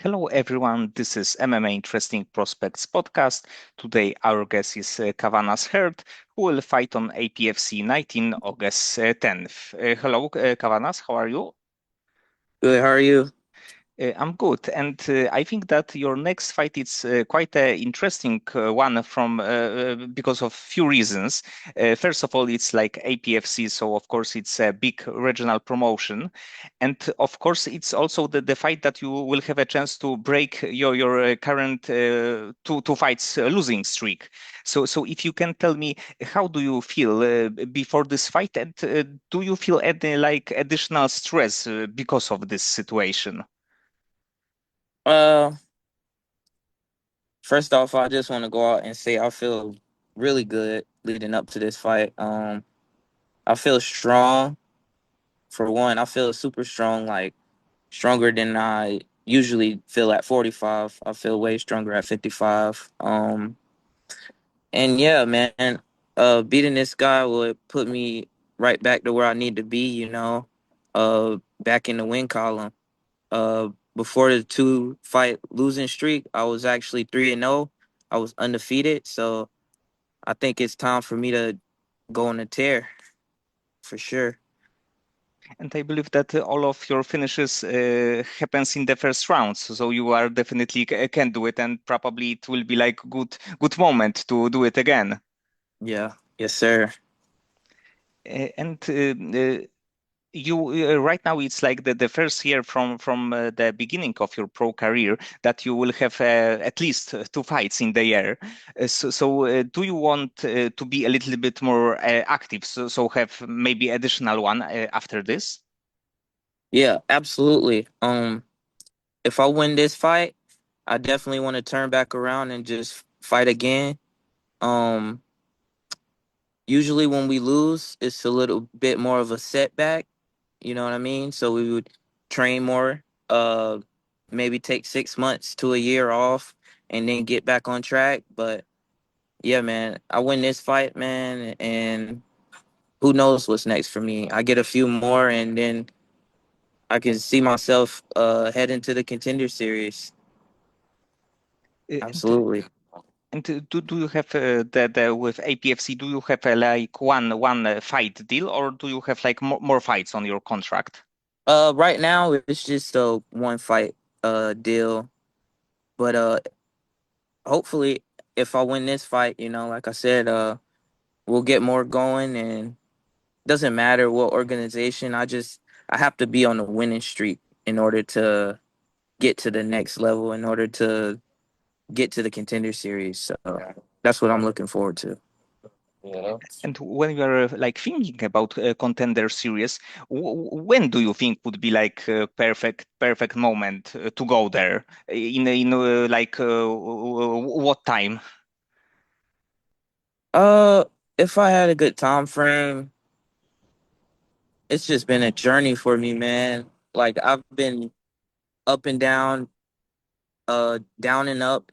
Hello, everyone. This is MMA Interesting Prospects podcast. Today, our guest is Kavahnas Herd, who will fight on APFC 19 August 10th. Hello, Kavahnas. How are you? Good. How are you? I'm good, and I think that your next fight is quite an interesting one from because of few reasons. First of all, it's like APFC, so of course it's a big regional promotion, and of course it's also the fight that you will have a chance to break your current two fights losing streak. So if you can tell me how do you feel before this fight, and do you feel any like additional stress because of this situation? Uh, First off, I just want to go out and say I feel really good leading up to this fight. I feel strong. For one, I feel super strong, like stronger than I usually feel at 45. I feel way stronger at 55. And yeah, man, beating this guy would put me right back to where I need to be. Back in the win column. Before the two fight losing streak, I was actually 3-0. I was undefeated, so I think it's time for me to go on a tear for sure. And I believe that all of your finishes happens in the first rounds, so you are definitely can do it, and probably it will be like good moment to do it again. Yeah, yes, sir. And you right now it's like the first year from the beginning of your pro career that you will have at least two fights in the year. So do you want to be a little bit more active? So have maybe additional one after this? Yeah, absolutely. If I win this fight, I definitely want to turn back around and just fight again. Um, Usually when we lose, it's a little bit more of a setback. You know what I mean? So we would train more. Maybe take 6 months to a year off and then get back on track. But yeah, man, I win this fight, man, and who knows what's next for me? I get a few more, and then I can see myself heading to the contender series. And Absolutely. do you have the with APFC? Do you have like one fight deal, or do you have like more fights on your contract? Right now it's just a one fight deal, but hopefully if I win this fight, like I said, we'll get more going, and doesn't matter what organization. I have to be on a winning streak in order to get to the next level, in order to get to the contender series. So that's what I'm looking forward to. And when you are like thinking about contender series, when do you think would be like perfect moment to go there? In like what time? Uh, if I had a good time frame, it's just been a journey for me, man. Like I've been up and down and up,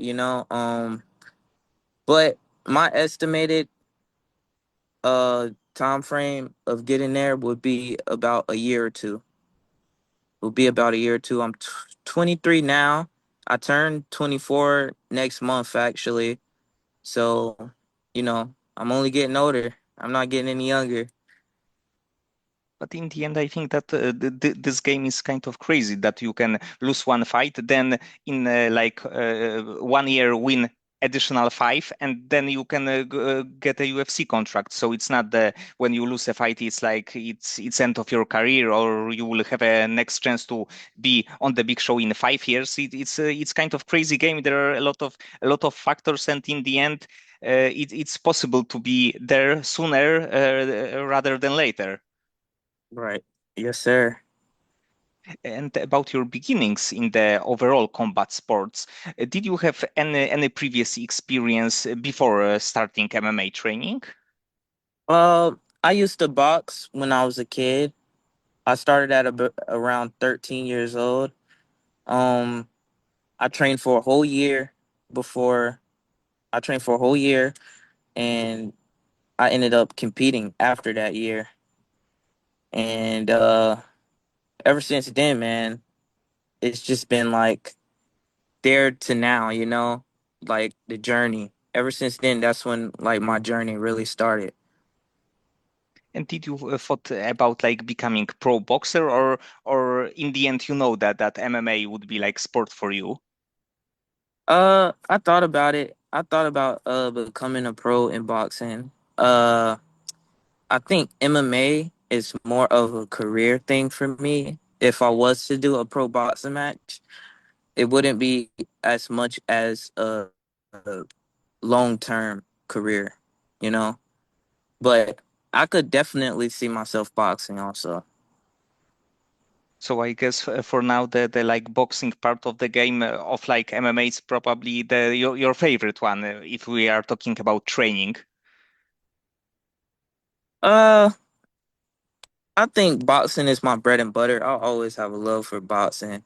but my estimated time frame of getting there would be about a year or two. Will be about a year or two. I'm 23 now. I turn 24 next month, actually. So, I'm only getting older. I'm not getting any younger. But in the end, I think that this game is kind of crazy that you can lose one fight, then in like 1 year win additional five, and then you can get a UFC contract. So it's not the when you lose a fight, it's like it's end of your career, or you will have a next chance to be on the big show in 5 years. It's kind of crazy game. There are a lot of factors, and in the end, it's possible to be there sooner rather than later. Right. Yes, sir. And about your beginnings in the overall combat sports, did you have any previous experience before starting MMA training? I used to box when I was a kid. I started at around 13 years old. Um, I trained for a whole year before I trained for a whole year, and I ended up competing after that year. And ever since then, man, it's just been like there to now, like the journey. Ever since then, that's when like my journey really started. And did you thought about like becoming pro boxer, or in the end you know that MMA would be like sport for you? I thought about it. I thought about becoming a pro in boxing. Uh, I think MMA is more of a career thing for me. If I was to do a pro boxing match, it wouldn't be as much as a long term career, you know. But I could definitely see myself boxing also. So I guess for now the like boxing part of the game of like MMA is probably the your favorite one if we are talking about training. Uh, I think boxing is my bread and butter. I'll always have a love for boxing,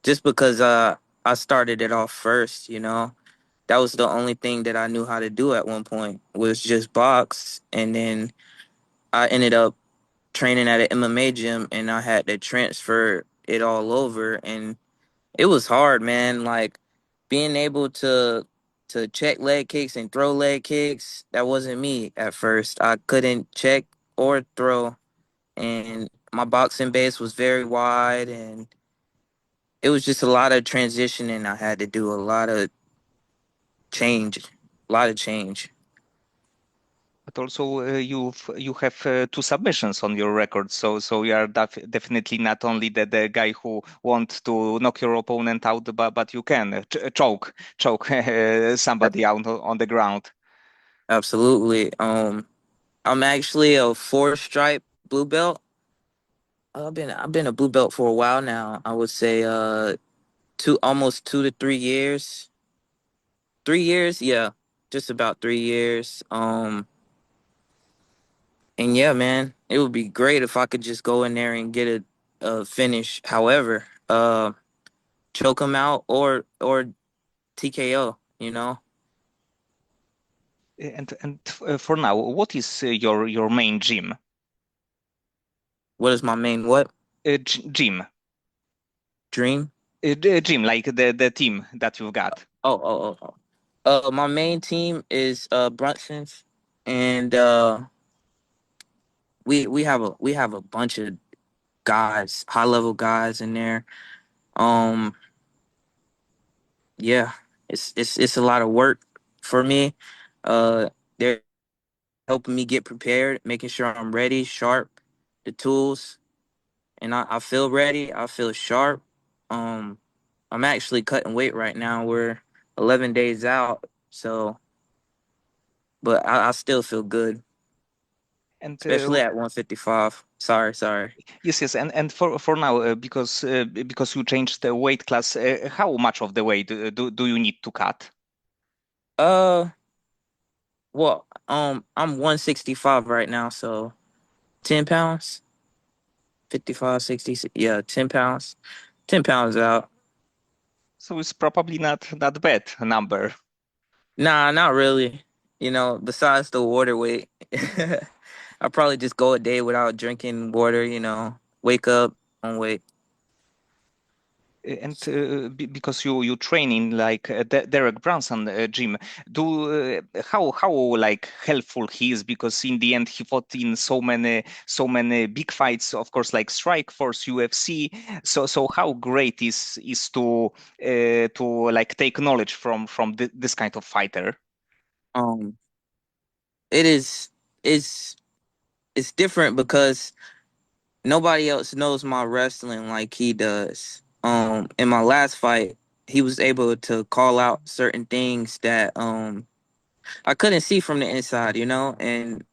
just because I started it off first. That was the only thing that I knew how to do at one point was just box, and then I ended up training at an MMA gym, and I had to transfer it all over, and it was hard, man. Like being able to check leg kicks and throw leg kicks, that wasn't me at first. I couldn't check or throw, and my boxing base was very wide, and it was just a lot of transitioning I had to do, a lot of change, a lot of change. But also you have two submissions on your record, so you are definitely not only the guy who want to knock your opponent out, but you can choke somebody out on the ground. Absolutely. I'm actually a four stripe blue belt. I've been a blue belt for a while now. I would say two almost 2 to 3 years. 3 years, yeah, just about 3 years. And yeah, man, it would be great if I could just go in there and get a finish. However, choke him out or TKO. And for now, what is your main gym? What is my main what Gym, dream? gym, like the team that you've got. My main team is Brunson's, and we have a bunch of guys, high level guys in there. Um, yeah, it's a lot of work for me. They're helping me get prepared, making sure I'm ready, sharp, the tools, and I feel ready. I feel sharp. Um, I'm actually cutting weight right now. We're 11 days out, so but I still feel good, And especially at 155. Sorry. yes, yes, and for now, because you changed the weight class, how much of the weight do you need to cut? Uh, well, I'm 165 right now, so 10 pounds, 55, 60, yeah, 10 pounds, 10 pounds out. So it's probably not bad number. Nah, not really. Besides the water weight, I probably just go a day without drinking water. Wake up on weight. And because you train in like Derek Brunson gym, do how like helpful he is, because in the end he fought in so many big fights, of course, like Strikeforce, UFC. So how great is to like take knowledge from this kind of fighter. Um, it is it's it's different because nobody else knows my wrestling like he does. In my last fight, he was able to call out certain things that I couldn't see from the inside, and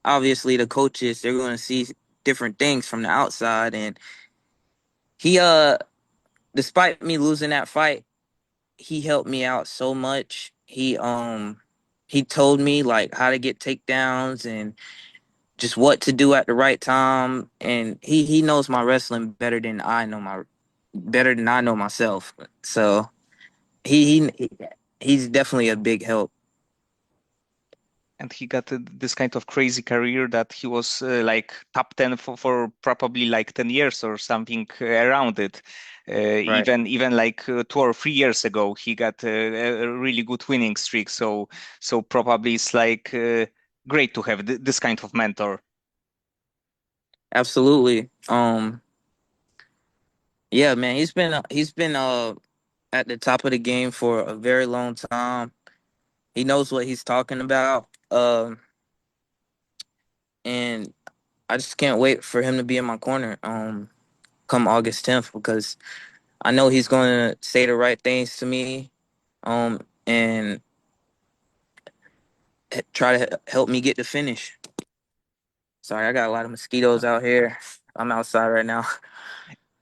obviously the coaches they're going to see different things from the outside, and he despite me losing that fight, he helped me out so much. He told me like how to get takedowns and just what to do at the right time, and he knows my wrestling better than I know myself. So he he's definitely a big help. And he got this kind of crazy career that he was like top 10 for probably like 10 years or something around it. Right. Even like 2 or 3 years ago, he got a really good winning streak. So probably it's like great to have this kind of mentor. Absolutely. Yeah, man, he's been at the top of the game for a very long time. He knows what he's talking about. And I just can't wait for him to be in my corner come August 10th because I know he's going to say the right things to me and try to help me get the finish. Sorry, I got a lot of mosquitoes out here. I'm outside right now.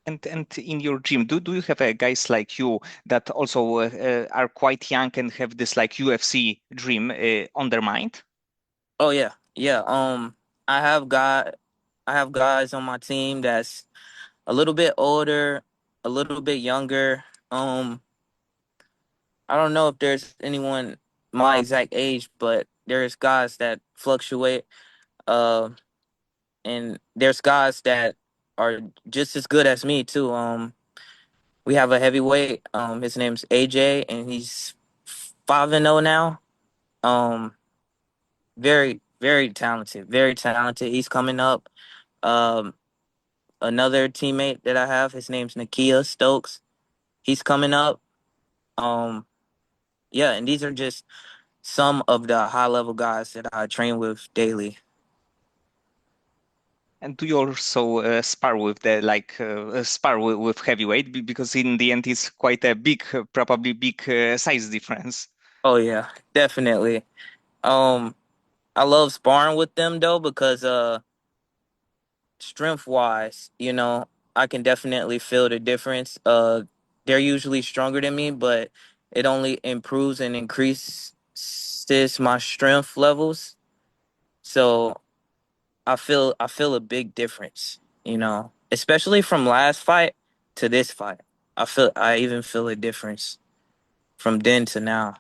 And in your gym, do you have guys like you that also are quite young and have this like UFC dream on their mind? Oh yeah. Yeah, I have got I have guys on my team that's a little bit older, a little bit younger. I don't know if there's anyone my exact age, but there's guys that fluctuate. Uh, and there's guys that are just as good as me too. We have a heavyweight. His name's AJ, and he's 5-0 now. Um, very talented, very talented. He's coming up. Um, Another teammate that I have, his name's Nakia Stokes. He's coming up. Um, yeah, and these are just some of the high level guys that I train with daily. And do you also spar with the like spar with heavyweight because in the end it's quite a big, probably big size difference. Oh yeah, definitely. Um, I love sparring with them though because strength wise, I can definitely feel the difference. They're usually stronger than me, but it only improves and increases my strength levels. So I feel a big difference, especially from last fight to this fight. I even feel a difference from then to now.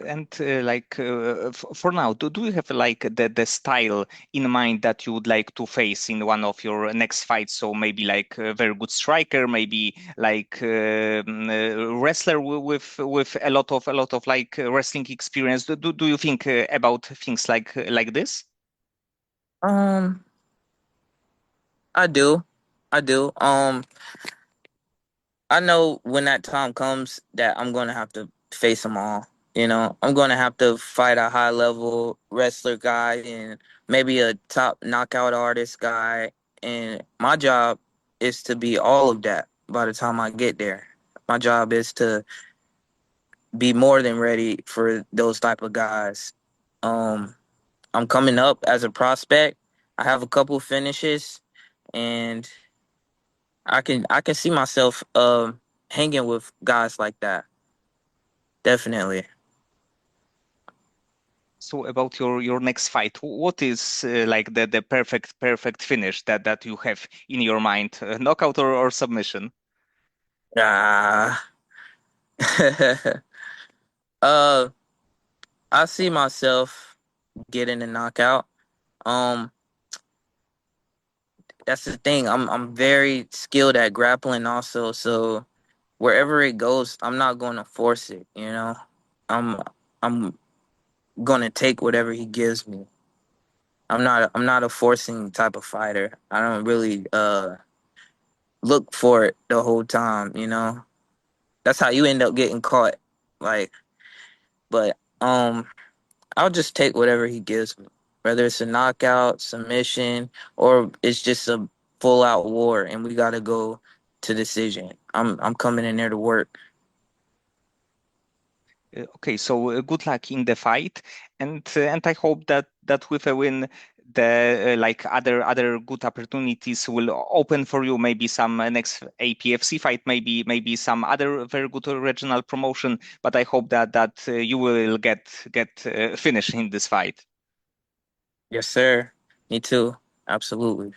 And like for now, do you have like the style in mind that you would like to face in one of your next fights? So maybe like a very good striker, maybe like wrestler with a lot of like wrestling experience. Do you think about things like this? Um, I do, I do. I know when that time comes that I'm gonna have to face them all. I'm gonna have to fight a high level wrestler guy and maybe a top knockout artist guy. And my job is to be all of that by the time I get there. My job is to be more than ready for those type of guys. Um, I'm coming up as a prospect. I have a couple finishes, and I can see myself hanging with guys like that. Definitely. So about your next fight, what is like the perfect finish that you have in your mind? Knockout or submission? Ah. uh, I see myself getting a knockout. Um, that's the thing. I'm very skilled at grappling also, so wherever it goes, I'm not going to force it. I'm I'm going to take whatever he gives me. I'm not a forcing type of fighter. I don't really look for it the whole time. That's how you end up getting caught. Like, but I'll just take whatever he gives me, whether it's a knockout, submission, or it's just a full out war, and we got to go to decision. I'm coming in there to work. Okay, so good luck in the fight, and I hope that with a win, the like other good opportunities will open for you. Maybe some next APFC fight, maybe some other very good regional promotion. But I hope that you will get finish in this fight. Yes, sir. Me too. Absolutely.